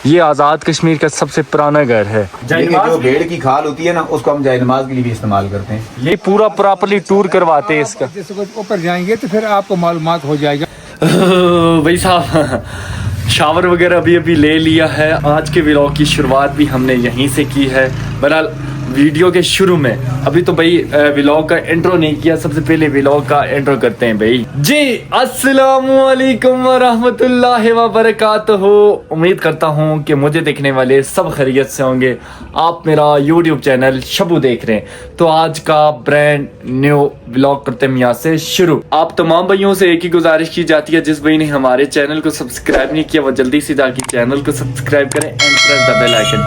ये आज़ाद कश्मीर का सबसे पुराना घर है। जो भेड़ की खाल होती है ना, उसको हम जायनमाज के लिए भी इस्तेमाल करते हैं। ये पूरा प्रॉपर्ली टूर करवाते हैं इसका। ऊपर जाएंगे तो फिर आपको मालूमात हो जाएगा। भाई साहब शावर वगैरह अभी अभी ले लिया है। आज के व्लॉग की शुरुआत भी हमने यहीं से की है। बहरहाल वीडियो के शुरू में अभी तो भाई व्लॉग का इंट्रो नहीं किया, सबसे पहले व्लॉग का इंट्रो करते हैं भाई जी। अस्सलामु अलैकुम व रहमतुल्लाहि व बरकातहू। उम्मीद करता हूँ कि मुझे देखने वाले सब खैरियत से होंगे। आप मेरा यूट्यूब चैनल शबू देख रहे हैं तो आज का ब्रांड न्यू व्लॉग करते हैं यहाँ से शुरू। आप तमाम भाइयों से एक ही गुजारिश की जाती है, जिस भाई ने हमारे चैनल को सब्सक्राइब नहीं किया वो जल्दी से जाके चैनल को सब्सक्राइब करें and press the bell icon.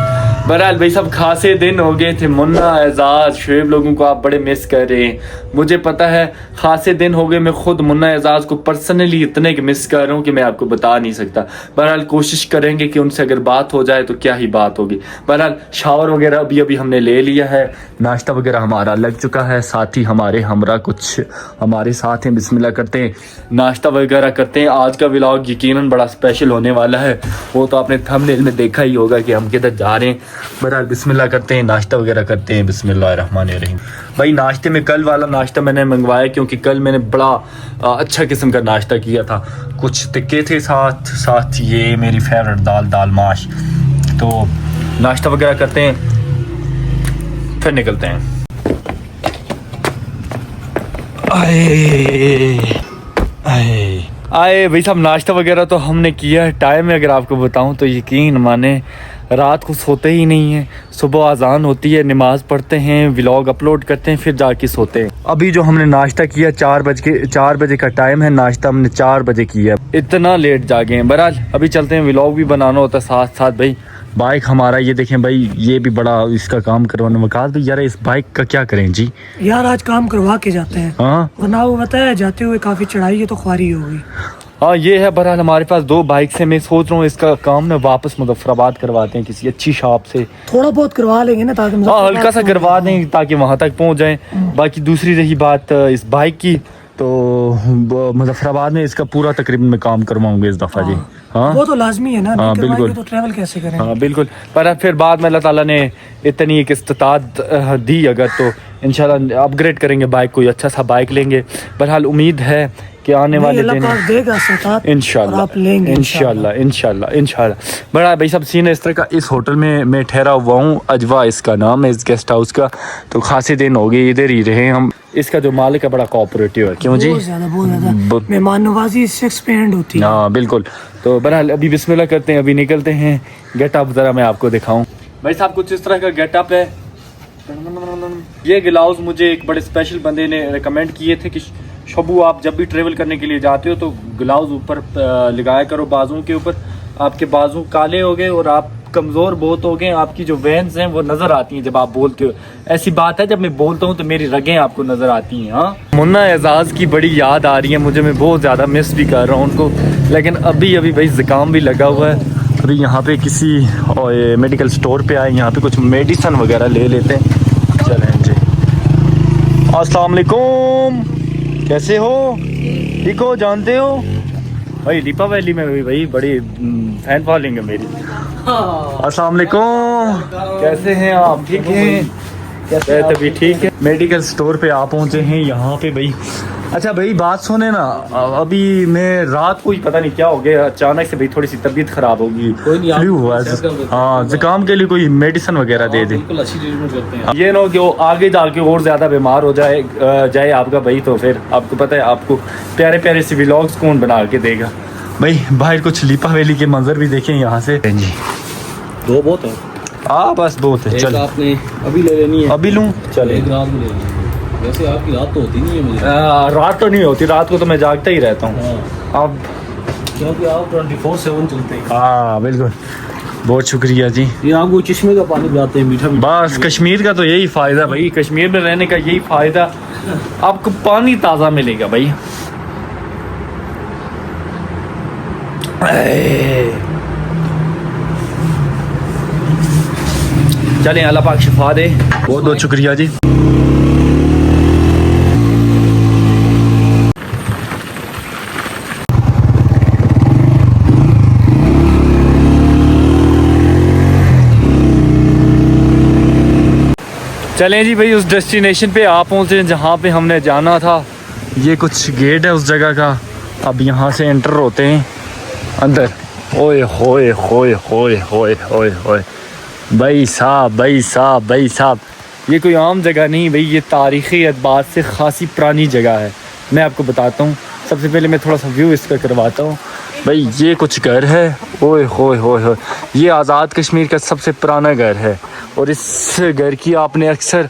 बहरहाल भाई सब खासे दिन हो गए थे। मुन्ना, एजाज, शुएब लोगों को आप बड़े मिस कर रहे हैं, मुझे पता है। खासे दिन हो गए, मैं खुद मुन्ना एजाज को पर्सनली इतने के मिस कर रहा हूँ कि मैं आपको बता नहीं सकता। बहरहाल कोशिश करेंगे कि उनसे अगर बात हो जाए तो क्या ही बात होगी। बहरहाल शावर वगैरह अभी अभी हमने ले लिया है, नाश्ता वगैरह हमारा लग चुका है। साथ ही हमारे हमरा कुछ हमारे साथ हैं। बिस्मिल्लाह करते हैं, नाश्ता वगैरह करते हैं। आज का व्लॉग यकीनन बड़ा स्पेशल होने वाला है, वो तो आपने थंबनेल में देखा ही होगा कि हम किधर जा रहे हैं। बहरहाल बिस्मिल्लाह करते हैं, नाश्ता वगैरह करते हैं। बिस्मिल्लाहिर्रहमानिर्रहीम। भाई नाश्ते में कल वाला नाश्ता मैंने मंगवाया क्योंकि कल मैंने बड़ा अच्छा किस्म का नाश्ता किया था। कुछ टिक्के थे, साथ साथ ये मेरी फेवरेट दाल माश। तो नाश्ता वगैरह करते हैं फिर निकलते हैं। आए भाई साहब, नाश्ता वगैरह तो हमने किया है। टाइम में अगर आपको बताऊं तो यकीन माने रात को सोते ही नहीं है। सुबह अजान होती है, नमाज पढ़ते हैं, व्लॉग अपलोड करते हैं, फिर जाके सोते हैं। अभी जो हमने नाश्ता किया 4 बजे का टाइम है, नाश्ता हमने 4 बजे किया। इतना लेट जागे हैं। बहरहाल अभी चलते हैं, व्लॉग भी बनाना होता है साथ साथ। भाई बाइक हमारा ये देखें भाई, ये भी बड़ा इसका काम करवाने वकाल भाई। यार इस बाइक का क्या करें जी? यार आज काम करवा के जाते हैं। हाँ वरना वो बताया जाते हुए काफी चढ़ाई है तो ख्वारी होगी। हाँ ये है। बहरहाल हमारे पास 2 बाइक से, मैं सोच रहा हूँ इसका काम ना वापस मुजफ्फराबाद करवाते हैं किसी अच्छी शॉप से। थोड़ा बहुत करवा लेंगे ना, ताकि हाँ हल्का सा करवा दें ताकि वहाँ तक पहुँच जाएं। बाकी दूसरी रही बात इस बाइक की, तो मुजफ्फराबाद में इसका पूरा तकरीबन मैं काम करवाऊंगा इस दफ़ा जी। हाँ वो तो लाजमी है ना, हाँ बिल्कुल। तो ट्रैवल कैसे करें? हाँ बिल्कुल। पर फिर बाद में अल्लाह ताला ने इतनी एक इस्तात दी अगर तो इंशाल्लाह अपग्रेड करेंगे बाइक, कोई अच्छा सा बाइक लेंगे। बहरहाल उम्मीद है कि आने वाले दिन इंशाल्लाह। बड़ा भाई सब सीन है इस तरह का। इस होटल में मैं ठहरा हुआ हूँ, अजवा इसका नाम है इस गेस्ट हाउस का। तो खासे दिन हो गए इधर ही रहे हम। इसका जो मालिक है बड़ा कोऑपरेटिव है। क्यों जी? बहुत ज्यादा मेहमान नवाजी इससे पे एंड होती है। हाँ बिल्कुल। तो बहरहाल अभी बिस्मिल्लाह करते हैं, अभी निकलते हैं। गेटअप जरा मैं आपको दिखाऊं। भाई साहब कुछ इस तरह का गेटअप है। ये ग्लव्स मुझे एक बड़े स्पेशल बंदे ने रिकमेंड किए थे कि शबू आप जब भी ट्रेवल करने के लिए जाते हो तो ग्लव्स ऊपर लगाया करो बाजुओं के ऊपर। आपके बाजू काले हो गए और आप कमज़ोर बहुत हो गए, आपकी जो वेन्स हैं वो नज़र आती हैं जब आप बोलते हो। ऐसी बात है जब मैं बोलता हूँ तो मेरी रगें आपको नज़र आती हैं। हाँ मुन्ना एजाज की बड़ी याद आ रही है मुझे, मैं बहुत ज़्यादा मिस भी कर रहा हूँ उनको। लेकिन अभी भाई ज़ुकाम भी लगा हुआ है। अभी यहाँ पे किसी मेडिकल स्टोर पे आए, यहाँ पे कुछ मेडिसन वगैरह ले लेते हैं। चलें जी। अस्सलाम वालेकुम, कैसे हो? ठीक हो? जानते हो भाई दीपा वैली में भी भाई बड़ी फैन फॉलोइंग है मेरी। अस्सलाम वालेकुम, कैसे हैं आप? ठीक हैं? कैसे तभी ठीक है। मेडिकल स्टोर पे आप पहुंचे हैं यहाँ पे भाई। अच्छा भाई बात सुने ना, अभी मैं रात को ही पता नहीं क्या हो गया, अचानक से भाई थोड़ी सी तबीयत खराब होगी, फ्लू हुआ। हाँ जुकाम के लिए कोई मेडिसिन वगैरह दे दे। ये ना कि वो आगे जाके और ज्यादा बीमार हो जाए आपका भाई, तो फिर आपको पता है आपको प्यारे प्यारे से व्लॉग्स कौन बना के देगा भाई। बाहर कुछ लीपा वैली के मंजर भी देखें यहाँ से जी। 2 बहुत है। हाँ बस बहुत है। चल आपने अभी ले लेनी है? अभी लूँ? चले। एक रात में ले लेनी है। वैसे आपकी रात तो होती नहीं है मुझे। रात तो नहीं होती, रात को तो मैं जागता ही रहता हूँ। अब क्योंकि आप 24/7 चलते हैं। हाँ बिल्कुल, बहुत शुक्रिया जी। ये आपको चश्मे का पानी पिलाते हैं, मीठा। बस कश्मीर का तो यही फ़ायदा भाई, कश्मीर में रहने का यही फ़ायदा, आपको पानी ताज़ा मिलेगा भाई। चलें, अल्लाह पाक शिफा दे। बहुत बहुत शुक्रिया जी। चलें जी भाई, उस डेस्टिनेशन पे आप पहुँचे जहाँ पे हमने जाना था। ये कुछ गेट है उस जगह का। अब यहाँ से एंटर होते हैं अंदर। ओए होए होए होए होए होए होए, भाई साहब भाई साहब भाई साहब, ये कोई आम जगह नहीं भाई, ये तारीख़ी एतबार से खासी पुरानी जगह है। मैं आपको बताता हूँ, सबसे पहले मैं थोड़ा सा व्यू इसका करवाता हूँ। भाई ये कुछ घर है, ओए होए होए होए, ये आज़ाद कश्मीर का सबसे पुराना घर है। और इस घर की आपने अक्सर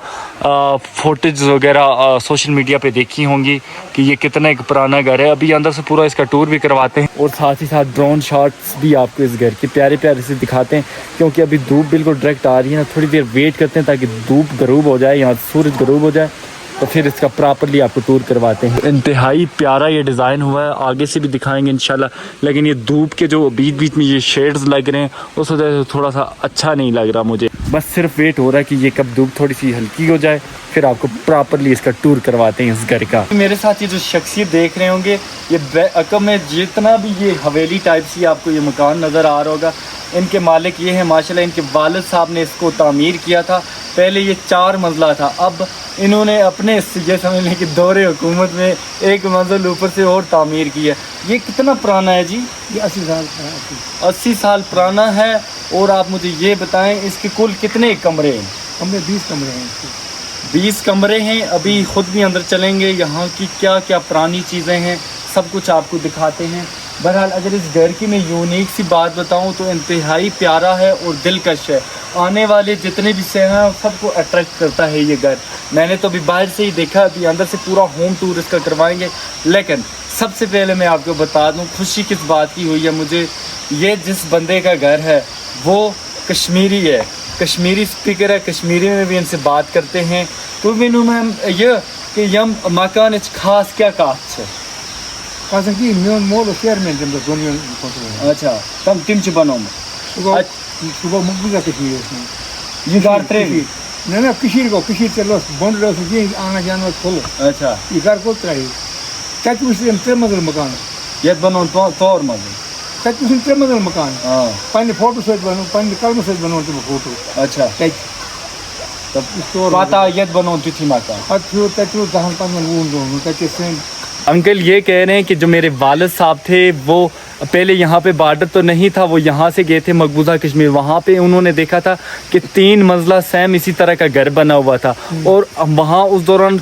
फोटेज वगैरह सोशल मीडिया पे देखी होंगी कि ये कितना एक पुराना घर है। अभी अंदर से पूरा इसका टूर भी करवाते हैं और साथ ही साथ ड्रोन शॉट्स भी आपको इस घर के प्यारे प्यारे से दिखाते हैं, क्योंकि अभी धूप बिल्कुल डायरेक्ट आ रही है ना। थोड़ी देर वेट करते हैं ताकि धूप गरूब हो जाए, यहाँ सूरज गरूब हो जाए, तो फिर इसका प्रॉपरली आपको टूर करवाते हैं। इंतहाई प्यारा ये डिज़ाइन हुआ है, आगे से भी दिखाएंगे इंशाल्लाह। लेकिन ये धूप के जो बीच बीच में ये शेड्स लग रहे हैं उस वजह से थोड़ा सा अच्छा नहीं लग रहा मुझे। बस सिर्फ वेट हो रहा है कि ये कब धूप थोड़ी सी हल्की हो जाए, फिर आपको प्रॉपरली इसका टूर करवाते हैं इस घर का। मेरे साथ ये जो शख्सियत देख रहे होंगे, ये अकम में जितना भी ये हवेली टाइप सी आपको ये मकान नज़र आ रहा होगा, इनके मालिक ये हैं माशाल्लाह। इनके वालिद साहब ने इसको तामीर किया था। पहले ये 4 मंजिला था, अब इन्होंने अपने ये समझ लें कि दौरे हुकूमत में 1 मंजिल ऊपर से और तामीर किया। ये कितना पुराना है जी? ये 80 साल 80 साल पुराना है। और आप मुझे ये बताएं, इसके कुल कितने कमरे हैं? कमरे 20 कमरे हैं इसके। 20 कमरे हैं। अभी ख़ुद भी अंदर चलेंगे, यहाँ की क्या क्या पुरानी चीज़ें हैं सब कुछ आपको दिखाते हैं। बहरहाल अगर इस घर की मैं यूनिक सी बात बताऊं तो इंतहाई प्यारा है और दिलकश है। आने वाले जितने भी सयाह हैं सबको अट्रैक्ट करता है ये घर। मैंने तो अभी बाहर से ही देखा, अभी अंदर से पूरा होम टूर इसका करवाएंगे। लेकिन सबसे पहले मैं आपको बता दूं, खुशी किस बात की हुई है मुझे, ये जिस बंदे का घर है वो कश्मीरी है, कश्मीरी स्पीकर है, कश्मीरी में भी इनसे बात करते हैं। तो मैंने मैम ये कि यम मकान खास क्या कास्ट है? Kasan ki milyon mol çeyrmen demde donyon kontrol. अच्छा, तम टिम च बनो में Suba mukbuza kişiyorsun. ये गार train. Ne ne kişir çelos bondros diye ana janwa kolo. अच्छा, İkar ko trahi. Kaç müşterim tremazıl makan. ये बनो तौर में। Kaç müşterim tremazıl makan. हाँ, Pani foto set bano, pani kalma set bano tu foto. अच्छा, Kaç. Tap store. पता ये बनो तिथि माता। Atıyor tatıyor dahan panman vurdu. Kaç sen uncle ये कह रहे हैं कि जो मेरे वालिद साहब थे वो पहले यहाँ पे बॉर्डर तो नहीं था, वो यहाँ से गए थे मकबूजा कश्मीर। वहाँ पे उन्होंने देखा था कि 3 मंजिला सेम इसी तरह का घर बना हुआ था। और वहाँ उस दौरान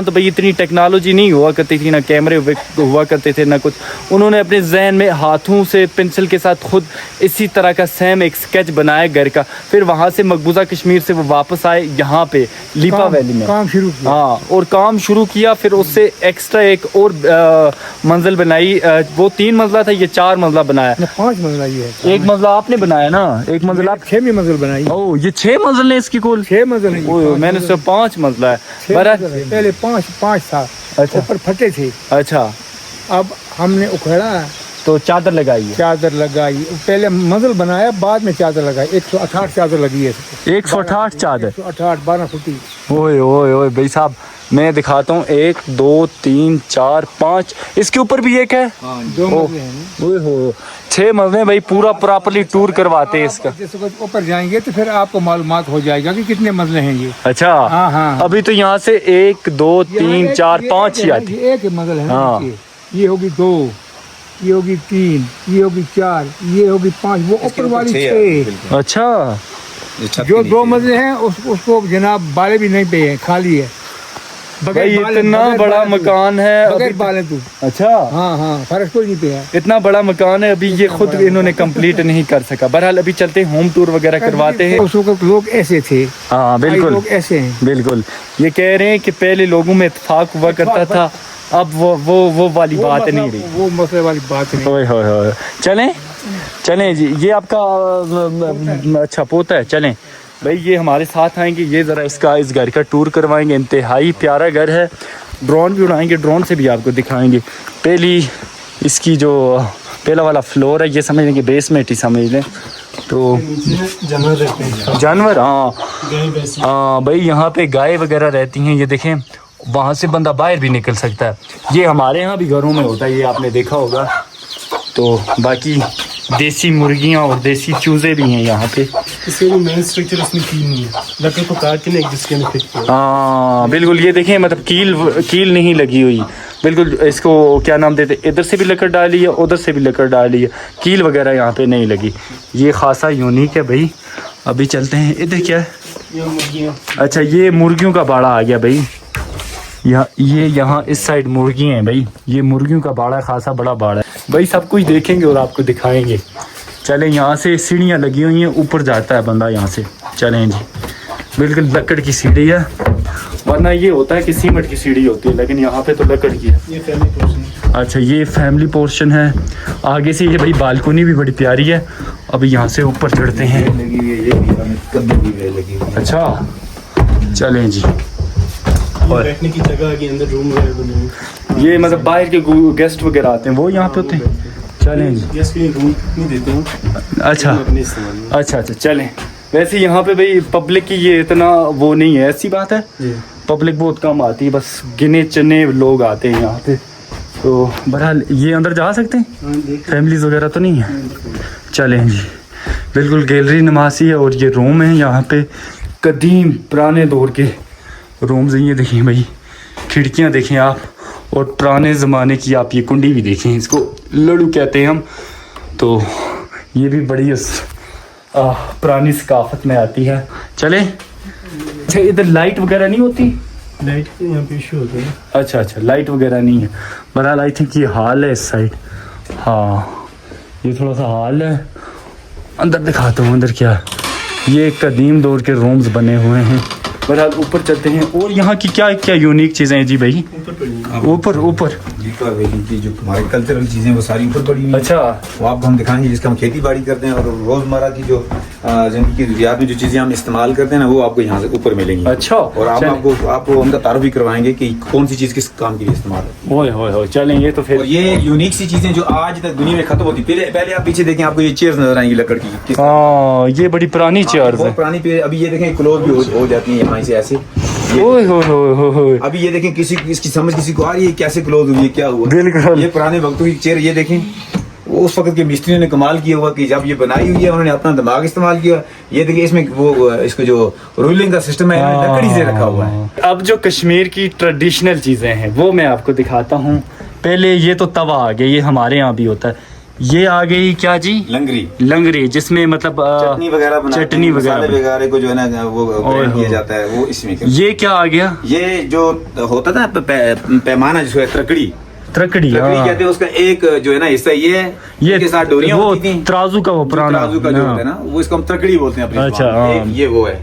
तो भाई इतनी टेक्नोलॉजी नहीं हुआ करती थी, ना कैमरे हुआ करते थे ना कुछ। उन्होंने अपने जहन में हाथों से पेंसिल के साथ खुद इसी तरह का सेम एक स्केच बनाया घर का। फिर वहाँ से मकबूजा कश्मीर से वो वापस आए यहाँ पे लीपा वैली में, काम शुरू किया। हाँ, और काम शुरू किया। फिर उससे एक्स्ट्रा एक और मंजिल बनाई। वो 3 मंजिला था, ये 4 मंजिला बनाया। 5 मंजिला ये है। एक मंजिला आपने बनाया ना, एक मंजिला आप। 6 मंजिल बनाई। ओ, ये 6 मंजिल है इसकी कुल? 6 मंजिल है। ओह, मैंने सिर्फ 5 मंजिला है। पहले 5 था। अच्छा, ऊपर फटे थे। अच्छा, अब हमने उखेड़ा तो चादर लगाई है। चादर लगाई, पहले मंजिल बनाया, बाद में चादर लगाई। 168 चादर लगी है। 168 चादर? 168 12 फुटी। ओए ओए ओए भाई साहब, मैं दिखाता हूँ। 1 2 3 4 5, इसके ऊपर भी एक है। 2 मंजिल हैं। ओए हो, 6 मंजिल भाई। पूरा प्रॉपर्ली टूर करवाते हैं इसका। जैसे कुछ ऊपर जाएंगे तो फिर आपको मालूमात हो जाएगा कि कितने मंजिल हैं ये। अच्छा, हाँ हाँ। अभी तो यहाँ से 1 2 3 4 5 ही आती। ये एक मंजिल है। हाँ। ये होगी 2, ये होगी 3, ये होगी 4, ये होगी 5, वो ऊपर वाली 6। अच्छा, जो 2 मंजिल हैं उसको जनाब बाले भी नहीं पे हैं, खाली है। भाई इतना बड़ा मकान है बगैर अभी। बाले तू। अच्छा, हाँ हाँ, फर्क कोई नहीं पे है। इतना बड़ा मकान है, अभी ये खुद इन्होंने कंप्लीट नहीं कर सका। बहरहाल अभी चलते हैं, होम टूर वगैरह करवाते हैं। उस वक्त लोग ऐसे थे। हाँ बिल्कुल, लोग ऐसे हैं। बिल्कुल। ये कह रहे हैं कि पहले लोगों में इत्तेफाक हुआ करता था, अब वो वाली बात नहीं रही। वो मसले वाली बात नहीं। ओए होए होए, चलें जी। ये आपका अच्छा पोता है। चलें भाई, ये हमारे साथ आएंगे, ये ज़रा इस घर का टूर करवाएंगे। इंतहाई प्यारा घर है। ड्रोन भी उड़ाएंगे, ड्रोन से भी आपको दिखाएंगे। पहली इसकी जो पहला वाला फ्लोर है, ये समझ लें कि बेसमेंट ही समझ लें। तो जानवर रहते हैं। जानवर, हाँ भाई, यहाँ पे गाय वगैरह रहती हैं। ये देखें, वहाँ से बंदा बाहर भी निकल सकता है। ये हमारे यहाँ भी घरों में होता है, ये आपने देखा होगा। तो बाकी देसी मुर्गियाँ और देसी चूज़े भी हैं यहाँ पे। इसके भी मेन स्ट्रक्चर इसमें 3 नहीं है। लकड़ी को काट के ना एक जिसके अंदर फिट किया। हाँ बिल्कुल, ये देखें मतलब कील नहीं लगी हुई बिल्कुल। इसको क्या नाम देते, इधर से भी लकड़ डाली है, उधर से भी लकड़ डाली है, कील वगैरह यहाँ पे नहीं लगी। ये खासा यूनिक है भाई। अभी चलते हैं, इधर क्या है? ये मुर्गियाँ। अच्छा, ये मुर्गियों का बाड़ा आ गया भाई। यहाँ इस साइड मुर्गी हैं भाई। ये मुर्गियों का बाड़ा खासा बड़ा बाड़ा है भाई। सब कुछ देखेंगे और आपको दिखाएंगे। चलें, यहाँ से सीढ़ियाँ लगी हुई हैं, ऊपर जाता है बंदा यहाँ से। चलें जी, बिल्कुल लकड़ की सीढ़ी है, वरना ये होता है कि सीमेंट की सीढ़ी होती है, लेकिन यहाँ पे तो लकड़ की है। ये फैमिली पोर्शन। अच्छा, ये फैमिली पोर्शन है। आगे से ये भाई बालकनी भी बड़ी प्यारी है। अभी यहाँ से ऊपर चढ़ते हैं। लगी हुई है, ये भी हमें कद्दू भी है लगी हुई है। अच्छा चलें जी। ये बैठने की जगह के अंदर रूम वगैरह बने हुए। ये मतलब बाहर के गेस्ट वगैरह आते हैं, वो यहाँ पे होते हैं। चलें जी। गेस्ट के लिए रूम नहीं देते हैं, अच्छा अपने इस्तेमाल में। अच्छा चलें। वैसे यहाँ पे भाई पब्लिक की ये इतना वो नहीं है, ऐसी बात है। पब्लिक बहुत कम आती है, बस गिने चुने लोग आते हैं यहाँ पे। तो बहरहाल ये अंदर जा सकते हैं, हाँ, देख। फैमिलीज वगैरह तो नहीं है। चलें जी, बिल्कुल गैलरी नमासी है। और ये रूम है यहाँ पे, कदीम पुराने दौर के रूम्स हैं। ये देखिए भाई, खिड़कियाँ देखें आप, और पुराने ज़माने की आप ये कुंडी भी देखें, इसको लड़ू कहते हैं हम। तो ये भी बड़ी उस पुरानी सकाफत में आती है। चले। अच्छा, इधर लाइट वगैरह नहीं होती? लाइट के यहाँ पे इशू होते हैं। अच्छा, लाइट वगैरह नहीं है। बहरहाल आई थिंक ये हॉल है इस साइड। हाँ, ये थोड़ा सा हॉल है। अंदर दिखाता हूँ अंदर क्या है। ये कदीम दौर के रूम्स बने हुए हैं। बहरहाल ऊपर चलते हैं। और यहाँ की क्या क्या यूनिक चीज़ें हैं जी भाई? ऊपर की जो हमारे कल्चरल चीजें वो सारी ऊपर पड़ी हुई हैं। अच्छा, वो आपको हम दिखाएंगे, जिसका हम खेती बाड़ी करते हैं और रोजमर्रा की जो जिंदगी की ज़रूरियात में जो चीजें हम इस्तेमाल करते हैं ना, वो आपको यहाँ से ऊपर मिलेंगी। अच्छा, और आपको उनका तारुफ भी करवाएंगे कि कौन सी चीज किस काम के लिए इस्तेमाल है। ओए चलें। ये तो फिर, और ये यूनिक सी चीजें जो आज तक दुनिया में खत्म होती, पहले आप पीछे देखें, आपको ये चेयर्स नजर आएंगी लकड़ की। हाँ, ये बड़ी पुरानी चेयर्स है। बहुत पुरानी पे अभी ये देखें क्लोज भी हो जाती है यहाँ से ऐसे। ओए हो। अभी ये देखें, इसकी समझ किसी को आ रही है कैसे क्लोज हुई है, क्या हुआ? बिल्कुल। ये पुराने वक्तों की चेयर, ये देखें उस वक्त के मिस्त्रियों ने कमाल किया हुआ कि जब ये बनाई हुई है उन्होंने अपना दिमाग इस्तेमाल किया। ये देखिए, इसमें वो इसको जो रूलिंग का सिस्टम है लकड़ी से रखा हुआ है। अब जो कश्मीर की ट्रेडिशनल चीजें हैं वो मैं आपको दिखाता हूँ। पहले ये तो तवा आ गया, ये हमारे यहाँ भी होता है। ये आ गई क्या जी? लंगरी, जिसमें मतलब चटनी वगैरह वगैरह को जो है ना वो ग्राइंड किया जाता है, वो इसमें। ये क्या आ गया? ये जो होता था पैमाना, जिसको है त्रकड़ी कहते हैं, उसका एक जो है ना हिस्सा ये के साथ डोरियां वो होती थी। तराजू का, वो पुराना तराजू का जो होता है ना, वो इसको हम त्रकड़ी बोलते हैं अपने अच्छा, ज़बान में। हाँ। ये वो है।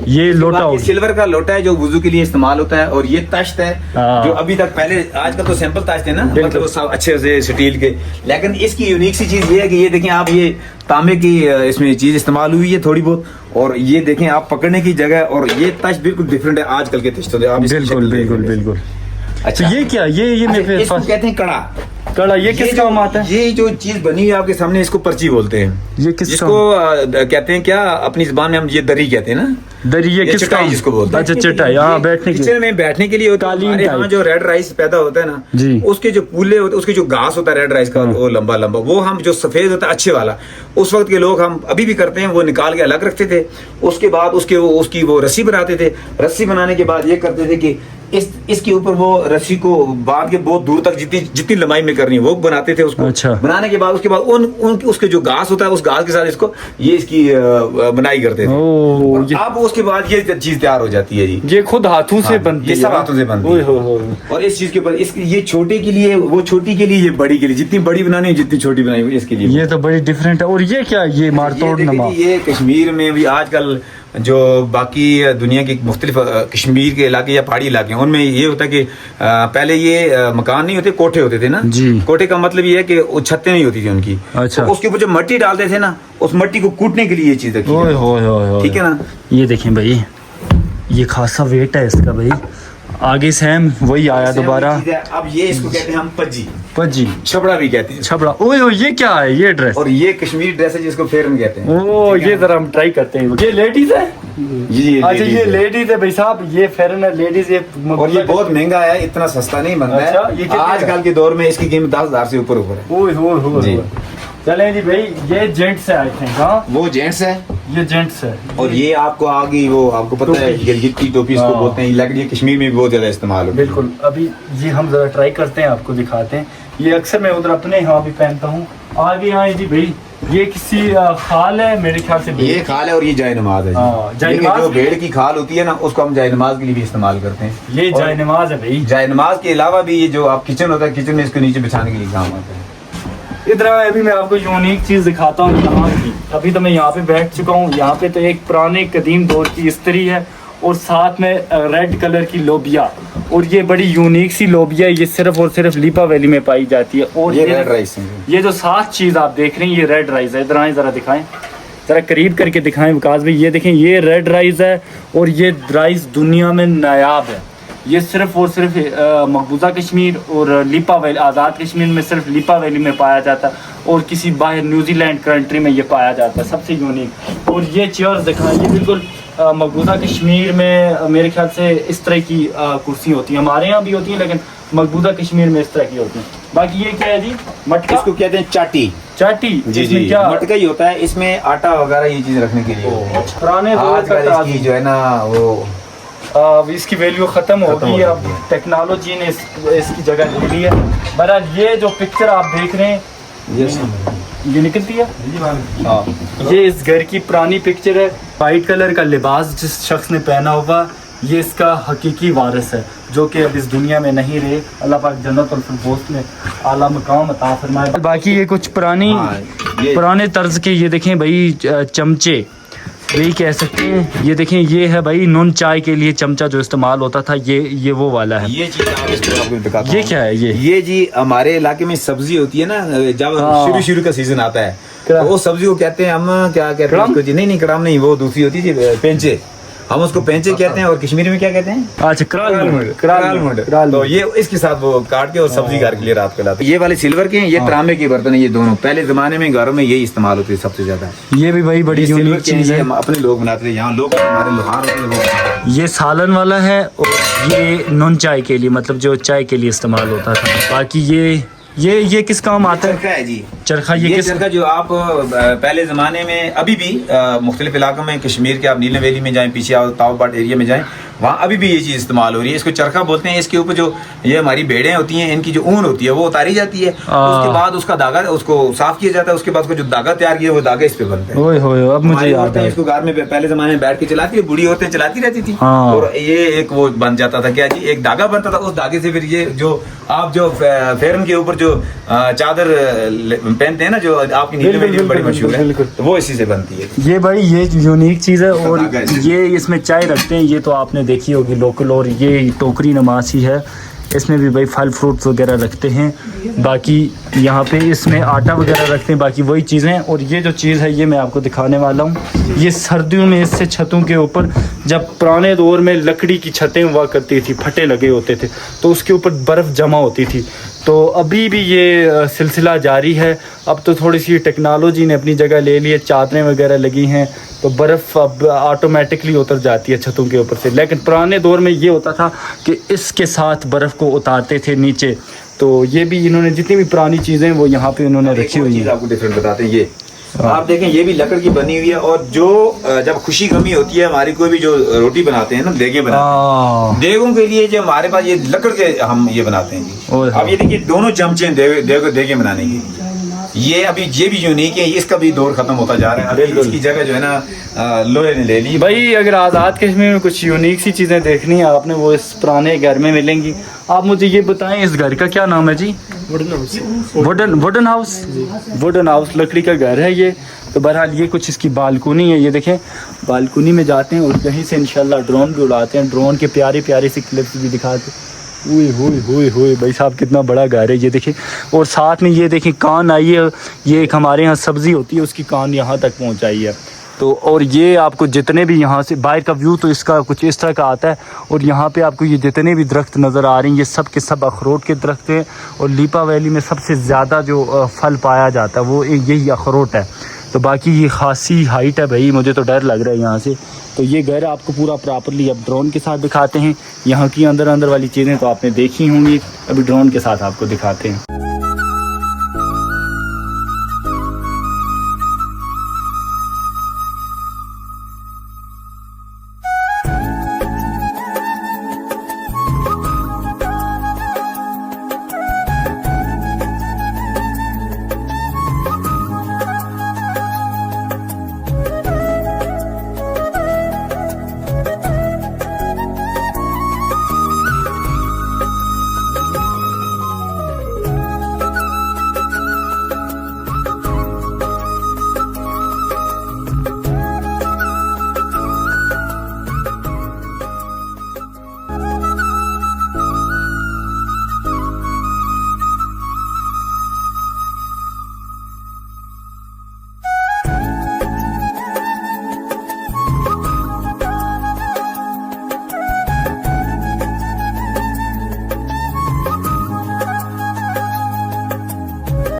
ये लोटा ये सिल्वर का लोटा है जो वुजू के लिए इस्तेमाल होता है। और ये तश्त है हाँ। जो अभी तक, पहले आजकल तो सिंपल तश्त है ना, मतलब वो सब अच्छे से स्टील के। लेकिन इसकी यूनिक सी चीज ये है कि ये देखें आप, ये तांबे की इसमें चीज इस्तेमाल हुई है थोड़ी बहुत। और ये देखें आप, पकड़ने की जगह, और ये तश्त बिल्कुल डिफरेंट है आजकल के तश्तों से। आप बिल्कुल। अच्छा, ये क्या? ये मैं फिर इसको कहते हैं कड़ा। ये किस काम आता है? ये जो चीज बनी है आपके सामने, इसको पर्ची बोलते हैं। ये किस जिसको कहते हैं क्या, अपनी जुबान में हम ये दरी कहते हैं ना। दरी, ये किस चटाई काम? जिसको बोलते हैं। अच्छा, चटाई। हाँ, बैठने के किचन में बैठने के लिए होता है। हमारे यहाँ जो रेड राइस पैदा होता है ना जी, उसके जो पूले होते हैं, उसके जो घास होता है रेड राइस का, वो लंबा वो हम जो सफेद होता है अच्छे वाला, उस वक्त के लोग, हम अभी भी करते हैं, वो निकाल के अलग रखते थे। उसके बाद उसकी वो रस्सी बनाते थे। रस्सी बनाने के बाद ये करते थे कि इसके ऊपर वो रस्सी को बांध के बहुत दूर तक जितनी लंबाई में करनी है वो बनाते थे उसको। अच्छा। बनाने के बाद उसके बाद उसके जो घास होता है, उस घास के साथ इसकी बुनाई करते थे। अब उसके बाद ये चीज तैयार हो जाती है जी। ये खुद हाथों से बनती है? ये सब हाथों से बनती है। और इस चीज के ऊपर ये छोटे के लिए, वो छोटी के लिए, ये बड़ी के लिए, जितनी बड़ी बनानी है जितनी छोटी बनाई हुई इसके लिए। ये तो बड़ी डिफरेंट है। और ये क्या? ये मारतोड़ नमक। ये कश्मीर में भी आजकल जो बाकी दुनिया के मुख्तलिफ कश्मीर के इलाके या पहाड़ी इलाके हैं, उनमें ये होता है कि पहले ये मकान नहीं होते, कोठे होते थे ना जी। कोठे का मतलब ये है कि वो छतें नहीं होती थी उनकी। अच्छा। तो उसके ऊपर जो मिट्टी डालते थे ना, उस मिट्टी को कूटने के लिए ये चीज रखी है। ठीक है ना? ये देखें भाई, ये खासा वेट है इसका भाई। आगे सैम वही आया दोबारा। अब ये इसको कहते हैं हम पज्जी, छबड़ा भी कहते हैं। छबड़ा। ओए ये क्या है? ये ड्रेस? और ये कश्मीरी ड्रेस है जिसको फेरन कहते हैं। ओ, ये जरा हम ट्राई करते हैं। ये लेडीज है? अच्छा, ये लेडीज है भाई साहब। ये फेरन है लेडीज। और ये बहुत महंगा है, इतना सस्ता नहीं बनता है। अच्छा, आजकल के दौर में इसकी कीमत 10,000 से ऊपर है। ओए चलें जी भाई, ये जेंट्स है आई थिंक। हाँ वो जेंट्स है ये जेंट्स है। और ये आपको आगे वो आपको पता है गिलगित टोपी इसको हाँ। बोलते हैं, लकड़ी कश्मीर में भी बहुत ज्यादा इस्तेमाल होती है। बिल्कुल। अभी ये हम जरा ट्राई करते हैं, आपको दिखाते हैं। ये अक्सर मैं उधर अपने यहाँ भी पहनता हूँ। आगे आए जी भाई, ये किसी खाल है मेरे ख्याल से। ये खाल है और ये जाय नमाज है हाँ, जी। जाय लेकिन नमाज जो भेड़ की खाल होती है ना उसको हम जाय नमाज के लिए भी इस्तेमाल करते हैं। ये जाय नमाज है भाई। जाय नमाज के अलावा भी ये जो आप किचन होता है, किचन में इसको नीचे बिछाने के लिए काम आता है। इधर अभी मैं आपको यूनिक चीज दिखाता हूँ यहाँ की। अभी तो मैं यहाँ पे बैठ चुका हूँ। यहाँ पे तो एक पुराने कदीम दौर की इस्त्री है और साथ में रेड कलर की लोबिया, और ये बड़ी यूनिक सी लोबिया है। ये सिर्फ और सिर्फ लीपा वैली में पाई जाती है। और ये रेड राइस है। ये जो सात चीज आप देख रहे हैं ये रेड राइस है। इधर आए जरा दिखाएं, जरा करीब करके दिखाएं विकास भाई। ये देखें, ये रेड राइस है और ये राइस दुनिया में नायाब है। ये सिर्फ और सिर्फ मकबूजा कश्मीर और लीपा वैली, आज़ाद कश्मीर में सिर्फ लीपा वैली में पाया जाता है और किसी बाहर न्यूजीलैंड कंट्री में ये पाया जाता है, सबसे यूनिक। और ये चेयर्स दिखाएं, ये बिल्कुल मकबूजा कश्मीर में मेरे ख्याल से इस तरह की कुर्सी होती है। हमारे यहाँ भी होती है लेकिन मकबूजा कश्मीर में इस तरह की होती है। बाकी ये क्या है जी? मटका। इसको कहते हैं चाटी। चाटी। जी इसमें जी, क्या मटका ही होता है, इसमें आटा वगैरह ये चीज रखने के लिए। पुराने दौर आजकल का इसकी जो है ना वो इसकी वैल्यू खत्म हो गई है। अब टेक्नोलॉजी ने इसकी जगह ले ली है। बहरहाल ये जो पिक्चर आप देख रहे हैं ये निकलती है। हाँ। ये इस घर की पुरानी पिक्चर है। वाइट कलर का लिबास जिस शख्स ने पहना हुआ, ये इसका हकीकी वारिस है जो कि अब इस दुनिया में नहीं रहे। अल्लाह पाक जन्नत और फिरदौस में आला मकाम अता फरमाए। बाकी ये कुछ पुरानी पुराने तर्ज के ये देखें भाई चमचे वही कह सकते हैं। ये देखें, ये है भाई नून चाय के लिए चमचा जो इस्तेमाल होता था। ये वो वाला है। ये चीज आप इसको आपको दिखाता ये हूँ। क्या है? ये जी हमारे इलाके में सब्जी होती है ना, जब हाँ। शुरू का सीजन आता है क्या? तो वो सब्जी को कहते हैं हम क्या कहते हैं कड़म? उसको जी? नहीं कड़ाम नहीं, वो दूसरी होती है पेंचे। हम उसको पेंचे कहते हैं और कश्मीरी में क्या कहते हैं? अच्छा, कराल तो ये इसके साथ वो काट के और सब्जी घर के लिए रात को लाते हैं। ये वाले सिल्वर के हैं, ये तांबे के बर्तन है। ये दोनों पहले जमाने में घरों में यही इस्तेमाल होते थे सबसे ज्यादा। ये भी भाई बड़ी सिल्वर यूनिक के हैं, चीज ये है। हम अपने लोग बनाते थे। यहाँ लोग हमारे लोहार होते थे वो। ये सालन वाला है और ये नून चाय के लिए, मतलब जो चाय के लिए इस्तेमाल होता था। बाकी ये किस काम आता है? चरखा है जी। चरखा। ये किस चरखा जो आप पहले जमाने में अभी भी मुख्तलिफ इलाकों में, कश्मीर के आप नीलम वैली में जाएं, पीछे आओ तावबाट एरिया में जाएं, वहाँ अभी भी ये चीज़ इस्तेमाल हो रही है। इसको चरखा बोलते हैं। इसके ऊपर जो ये हमारी भेड़ें होती हैं, इनकी जो ऊन होती है वो उतारी जाती है। उसके बाद उसका धागा उसको साफ किया जाता है। उसके बाद उसको जो धागा तैयार किया वो धागा इस पे बनता है। ओए होए, अब मुझे हमारी याद औरतें है। इसको घर में पहले जमाने में बैठ के चलाती है, बूढ़ी औरतें चलाती रहती थी। हाँ। और ये एक वो बन जाता था क्या जी, एक धागा बनता था। उस धागे से फिर ये जो आप जो फेरन के ऊपर जो चादर पहनते हैं ना, जो आपकी नीलम वैली में बड़ी मशहूर है, तो वो इसी से बनती है। ये भाई ये यूनिक चीज़ है। और धागा है। ये इसमें चाय रखते हैं, ये तो आपने देखी होगी लोकल। और ये टोकरी नमासी है, इसमें भी भाई फल फ्रूट्स वगैरह रखते हैं। बाकी यहाँ पे इसमें आटा वगैरह रखते हैं। बाकी वही चीज़ें। और ये जो चीज़ है ये मैं आपको दिखाने वाला हूँ। ये सर्दियों में इससे छतों के ऊपर, जब पुराने दौर में लकड़ी की छतें हुआ करती थी, फटे लगे होते थे, तो उसके ऊपर बर्फ़ जमा होती थी। तो अभी भी ये सिलसिला जारी है। अब तो थोड़ी सी टेक्नोलॉजी ने अपनी जगह ले ली है, चादरें वगैरह लगी हैं, तो बर्फ़ अब ऑटोमेटिकली उतर जाती है छतों के ऊपर से। लेकिन पुराने दौर में ये होता था कि इसके साथ बर्फ़ को उतारते थे नीचे। तो ये भी इन्होंने जितनी भी पुरानी चीज़ें वो यहाँ पे उन्होंने रखी हुई चीज़ हैं। आपको डिफरेंट बताते हैं। ये आप देखें, ये भी लकड़ की बनी हुई है। और जो जब खुशी गमी होती है हमारी, कोई भी जो रोटी बनाते हैं ना, देगे बनाते हैं, देगों के लिए जो हमारे पास ये लकड़ के हम ये बनाते हैं जी। अब ये देखिए दोनों चमचे हैं देगे बनाने के। ये अभी ये भी यूनिक है। इसका भी दौर खत्म होता जा रहा है। अभी इसकी जगह जो है ना लोहे ने ले ली। भाई अगर आज़ाद कश्मीर में कुछ यूनिक सी चीज़ें देखनी है आपने, वो इस पुराने घर में मिलेंगी। आप मुझे ये बताएं, इस घर का क्या नाम है जी? Wooden house. लकड़ी का घर है ये। तो बहरहाल ये कुछ इसकी बालकनी है। ये देखें, बालकनी में जाते हैं और यहीं से इंशाल्लाह ड्रोन भी उड़ाते हैं। ड्रोन के प्यारे प्यारे से क्लिप्स भी दिखाते। हुए भाई साहब कितना बड़ा घर है ये देखें। और साथ में ये देखें कान आई है। ये एक हमारे यहाँ सब्ज़ी होती है, उसकी कान यहाँ तक पहुँचाई है। तो और ये आपको जितने भी यहाँ से बाहर का व्यू तो इसका कुछ इस तरह का आता है। और यहाँ पे आपको ये जितने भी दरख्त नज़र आ रहे हैं, ये सब के सब अखरोट के दरख्त हैं। और लीपा वैली में सबसे ज़्यादा जो फल पाया जाता है वो यही अखरोट है। तो बाकी ये खासी हाइट है भाई, मुझे तो डर लग रहा है यहाँ से। तो ये घर आपको पूरा प्रॉपरली अब ड्रोन के साथ दिखाते हैं। यहाँ की अंदर वाली चीज़ें तो आपने देखी होंगी, अभी ड्रोन के साथ आपको दिखाते हैं।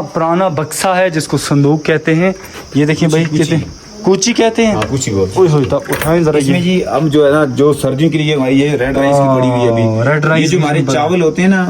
पुराना बक्सा है जिसको संदूक कहते हैं। ये देखिए भाई, कहते हैं कूची कहते हैं। कुछ ही बोल। ओए होए, तो उठाएं जरा इसमें ये। जी हम जो है ना, जो सर्दियों के लिए हमारी ये रेड राइस की पड़ी हुई है अभी। रेड राइस ये जो हमारे चावल होते हैं ना,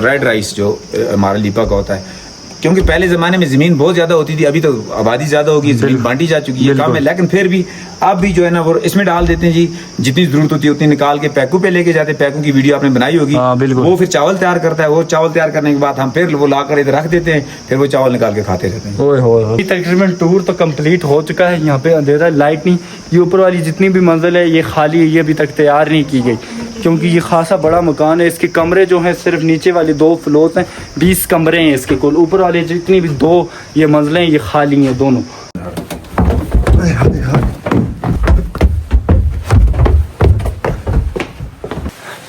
रेड राइस जो हमारा लीपा का होता है, क्योंकि पहले जमाने में जमीन बहुत ज्यादा होती थी, अभी तो आबादी ज्यादा होगी, जमीन बांटी जा चुकी है, काम है, लेकिन फिर भी आप भी जो है ना वो इसमें डाल देते हैं जी, जितनी जरूरत होती है उतनी निकाल के पैकू पे लेके जाते हैं। पैकू की वीडियो आपने बनाई होगी। वो फिर चावल तैयार करता है, वो चावल तैयार करने के बाद हम फिर वो लाकर इधर रख देते हैं, फिर वो चावल निकाल के खाते रहते हैं। ओए होए, तकरीबन टूर तो कंप्लीट हो चुका है। यहाँ पे अंधेरा, लाइट नहीं, ये ऊपर वाली जितनी भी मंजिल है ये खाली है, ये अभी तक तैयार नहीं की गई, क्योंकि ये खासा बड़ा मकान है। इसके कमरे जो हैं सिर्फ नीचे वाले 2 फ्लोर हैं, 20 कमरे हैं इसके कुल। ऊपर वाले जितनी भी 2 ये मंजिलें ये खाली हैं दोनों।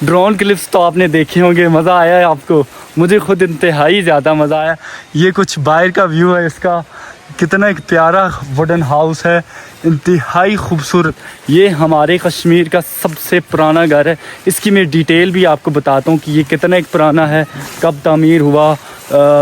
ड्रोन क्लिप्स तो आपने देखे होंगे, मज़ा आया है आपको? मुझे खुद इंतहाई ज़्यादा मज़ा आया। ये कुछ बाहर का व्यू है इसका, कितना एक प्यारा वुडन हाउस है, इंतहाई खूबसूरत। ये हमारे कश्मीर का सबसे पुराना घर है। इसकी मैं डिटेल भी आपको बताता हूँ कि ये कितना एक पुराना है, कब तामीर हुआ,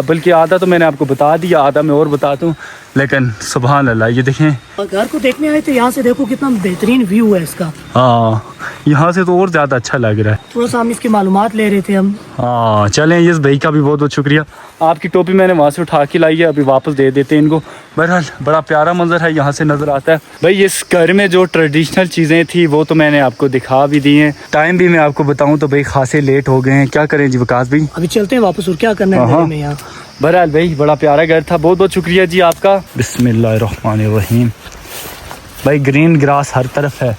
बल्कि आधा तो मैंने आपको बता दिया, आधा मैं और बताता हूँ। लेकिन सुभान अल्लाह, ये देखें, घर को देखने आए थे, यहाँ से देखो कितना बेहतरीन व्यू है इसका। हाँ, यहाँ से तो और ज़्यादा अच्छा लग रहा है। थोड़ा सा हम इसकी मालूमात ले रहे थे हम। हाँ चलें, इस भाई का भी बहुत बहुत शुक्रिया। आपकी टोपी मैंने वहाँ से उठा के लाई है, अभी वापस दे देते हैं इनको। बहरहाल बड़ा प्यारा मंजर है, यहाँ से नज़र आता है। भाई इस घर में जो ट्रेडिशनल चीज़ें थी वो तो मैंने आपको दिखा भी दी हैं। टाइम भी मैं आपको बताऊँ तो भाई खासे लेट हो गए हैं। क्या करें जी विकास भाई, अभी चलते हैं वापस, और क्या करना है घर में यहाँ। बहरहाल भाई बड़ा प्यारा घर था, बहुत बहुत शुक्रिया जी आपका। बिस्मिल्लाहिर्रहमानिर्रहीम। भाई ग्रीन ग्रास हर तरफ है,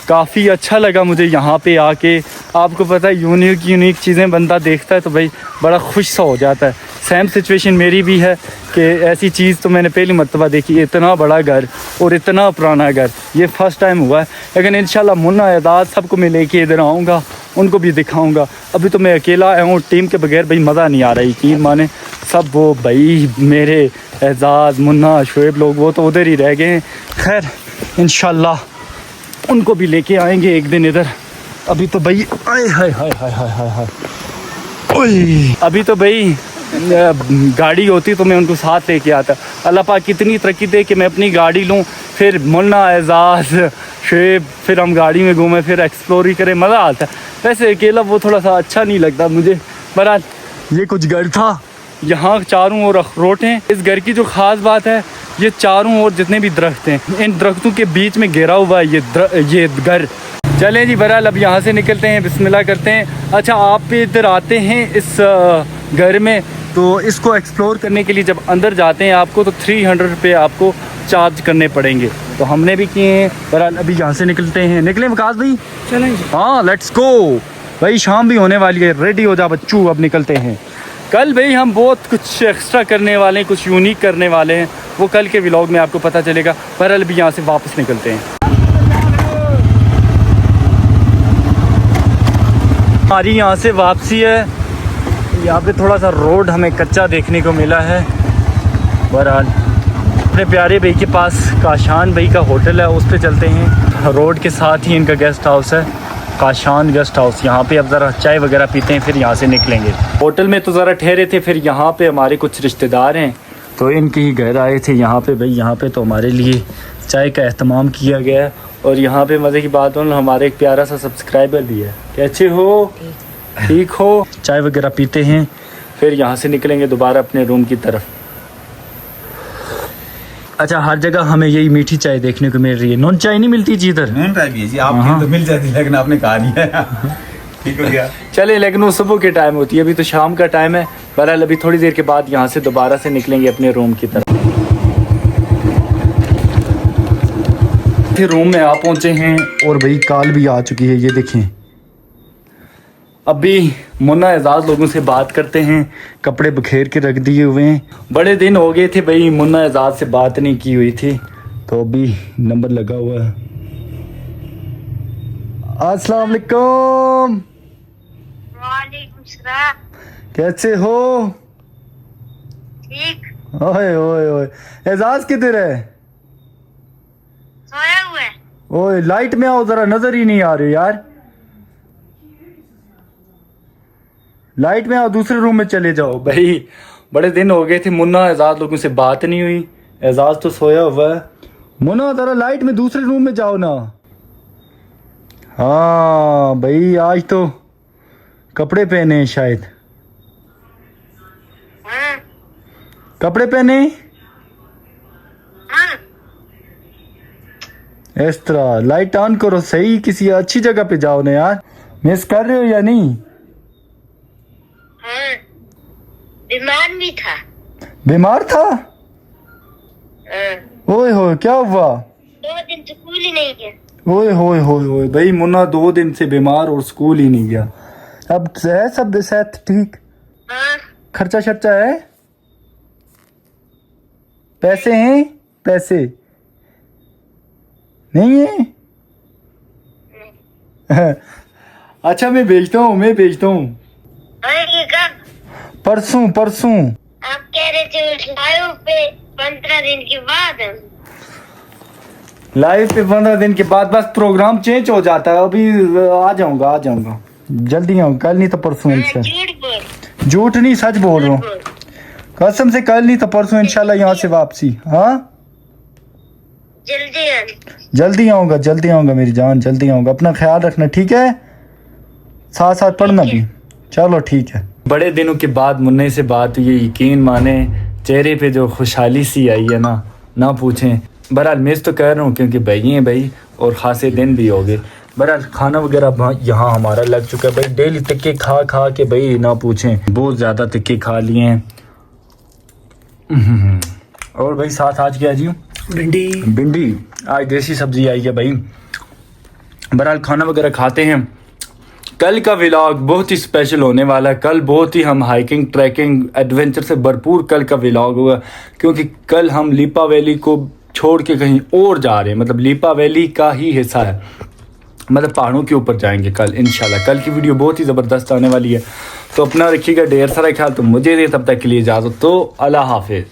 काफ़ी अच्छा लगा मुझे यहाँ पे आके। आपको पता है यूनिक चीज़ें बंदा देखता है तो भाई बड़ा खुश सा हो जाता है। सेम सिचुएशन मेरी भी है कि ऐसी चीज़ तो मैंने पहली मर्तबा देखी, इतना बड़ा घर और इतना पुराना घर, ये फ़र्स्ट टाइम हुआ है। लेकिन इंशाल्लाह मुन्ना एजाज सबको मैं लेके इधर आऊँगा, उनको भी दिखाऊँगा। अभी तो मैं अकेला आया हूँ, टीम के बगैर भाई मज़ा नहीं आ रहा, यकीन माने। सब वो भाई मेरे एजाज, मुन्ना, शोएब लोग वो तो उधर ही रह गए हैं। खैर इंशाल्लाह उनको भी लेके आएंगे एक दिन इधर। अभी तो भाई आए हाय हाय हाय हाय हाय हाय, ओए अभी तो भाई गाड़ी होती तो मैं उनको साथ लेके आता। अल्लाह पाक कितनी तरक्की दे कि मैं अपनी गाड़ी लूँ, फिर मुन्ना, एजाज, शेब, फिर हम गाड़ी में घूमें, फिर एक्सप्लोर ही करें, मज़ा आता है। वैसे अकेला वो थोड़ा सा अच्छा नहीं लगता मुझे। बहरहाल ये कुछ घर था, यहाँ चारों ओर अखरोट हैं। इस घर की जो ख़ास बात है, ये चारों ओर जितने भी दरख्त हैं, इन दरख्तों के बीच में घेरा हुआ है ये घर। चलें जी बहरहाल अब यहाँ से निकलते हैं, बिस्मिल्लाह करते हैं। अच्छा आप इधर आते हैं इस घर में, तो इसको एक्सप्लोर करने के लिए जब अंदर जाते हैं आपको तो 300 रुपये आपको चार्ज करने पड़ेंगे, तो हमने भी किए हैं। बहरहाल अभी यहाँ से निकलते हैं। निकले विकास भाई? चलें जी। हाँ लेट्स गो भाई, शाम भी होने वाली है, रेडी हो जा बच्चू, अब निकलते हैं। कल भाई हम बहुत कुछ एक्स्ट्रा करने वाले हैं, कुछ यूनिक करने वाले हैं, वो कल के व्लॉग में आपको पता चलेगा। बहरहाल अभी यहाँ से वापस निकलते हैं। हमारी यहाँ से वापसी है। यहाँ पे थोड़ा सा रोड हमें कच्चा देखने को मिला है। बहरहाल अपने प्यारे भाई के पास काशान भाई का होटल है, उस पर चलते हैं। रोड के साथ ही इनका गेस्ट हाउस है, काशान गेस्ट हाउस। यहाँ पे अब ज़रा चाय वगैरह पीते हैं, फिर यहाँ से निकलेंगे। होटल में तो ज़रा ठहरे थे, फिर यहाँ पे हमारे कुछ रिश्तेदार हैं तो इनके ही घर आए थे। यहाँ पे भाई, यहाँ पे तो हमारे लिए चाय का एहतमाम किया गया है। और यहाँ पे मज़े की बात हो, हमारे एक प्यारा सा सब्सक्राइबर भी है। कैसे हो? ठीक हो? चाय वगैरह पीते हैं, फिर यहाँ से निकलेंगे दोबारा अपने रूम की तरफ। अच्छा हर जगह हमें यही मीठी चाय देखने को मिल रही है, नॉन चाय नहीं मिलती जी इधर? नॉन चाय भी है जी, आपकी तो मिल जाती है, लेकिन आपने कहा नहीं है। ठीक हो गया। चले, लेकिन वो सुबह के टाइम होती है, अभी तो शाम का टाइम है। बहरहाल अभी थोड़ी देर के बाद यहाँ से दोबारा से निकलेंगे अपने रूम की तरफ। रूम में आ पहुँचे हैं और भाई कॉल भी आ चुकी है, ये देखें। अभी मुन्ना एजाज लोगों से बात करते हैं, कपड़े बखेर के रख दिए हुए हैं। बड़े दिन हो गए थे भाई मुन्ना एजाज से बात नहीं की हुई थी, तो अभी नंबर लगा हुआ है। अस्सलाम वालेकुम। वालेकुम सलाम। कैसे हो? ठीक। ओए ओए ओए, एजाज किधर है? सोया हुआ है। ओए लाइट में आओ जरा, नजर ही नहीं आ रही यार। लाइट में आओ, दूसरे रूम में चले जाओ। भाई बड़े दिन हो गए थे मुन्ना एजाज लोगों से बात नहीं हुई। एजाज तो सोया हुआ है। मुन्ना जरा लाइट में दूसरे रूम में जाओ ना। हाँ भाई आज तो कपड़े पहने हैं शायद। हाँ कपड़े पहने हाँ इस तरह लाइट ऑन करो सही, किसी अच्छी जगह पे जाओ ना यार। मिस कर रहे हो या नहीं? हाँ बीमार भी था। बीमार था? हाँ ओए होए क्या हुआ? 2 दिन स्कूल ही नहीं गया। ओए होए होए होए भाई मुन्ना 2 दिन से बीमार और स्कूल ही नहीं गया। अब है सब सेहत ठीक? हाँ खर्चा शर्चा है? पैसे हैं? पैसे नहीं है? अच्छा मैं भेजता हूँ आएंगे कब? परसों आप कह रहे थे लाइव पे 15 दिन के बाद। लाइव पे 15 दिन के बाद बस प्रोग्राम चेंज हो जाता है। अभी आ जाऊंगा जल्दी आऊंगा, कल नहीं तो परसों इंशाल्लाह। झूठ बोल। झूठ नहीं सच बोल रहा हूँ कसम से, कल नहीं तो परसों इंशाल्लाह यहाँ से वापसी। हाँ जल्दी आऊंगा मेरी जान, जल्दी आऊंगा। अपना ख्याल रखना ठीक है, साथ साथ पढ़ना भी। चलो ठीक है। बड़े दिनों के बाद मुन्ने से बात हुई, यकीन माने चेहरे पे जो खुशहाली सी आई है ना पूछें। बहरहाल मिस तो कर रहा हूँ क्योंकि भाई हैं भाई और ख़ासे दिन भी हो गए। बहरहाल खाना वगैरह यहाँ हमारा लग चुका है भाई। डेली टिक्के खा के भाई ना पूछें, बहुत ज़्यादा टिक्के खा लिए हैं। और भाई साथ आज क्या जी? भिंडी आज देसी सब्जी आई है भाई। बहरहाल खाना वगैरह खाते हैं। कल का व्लॉग बहुत ही स्पेशल होने वाला है। कल बहुत ही हम हाइकिंग ट्रैकिंग एडवेंचर से भरपूर कल का व्लॉग होगा, क्योंकि कल हम लीपा वैली को छोड़ के कहीं और जा रहे हैं। मतलब लीपा वैली का ही हिस्सा है, मतलब पहाड़ों के ऊपर जाएंगे कल इंशाल्लाह। कल की वीडियो बहुत ही ज़बरदस्त आने वाली है, तो अपना रखिएगा ढेर सारा ख्याल। तो मुझे दे तब तक के लिए इजाज़त, तो अल्लाह हाफिज़।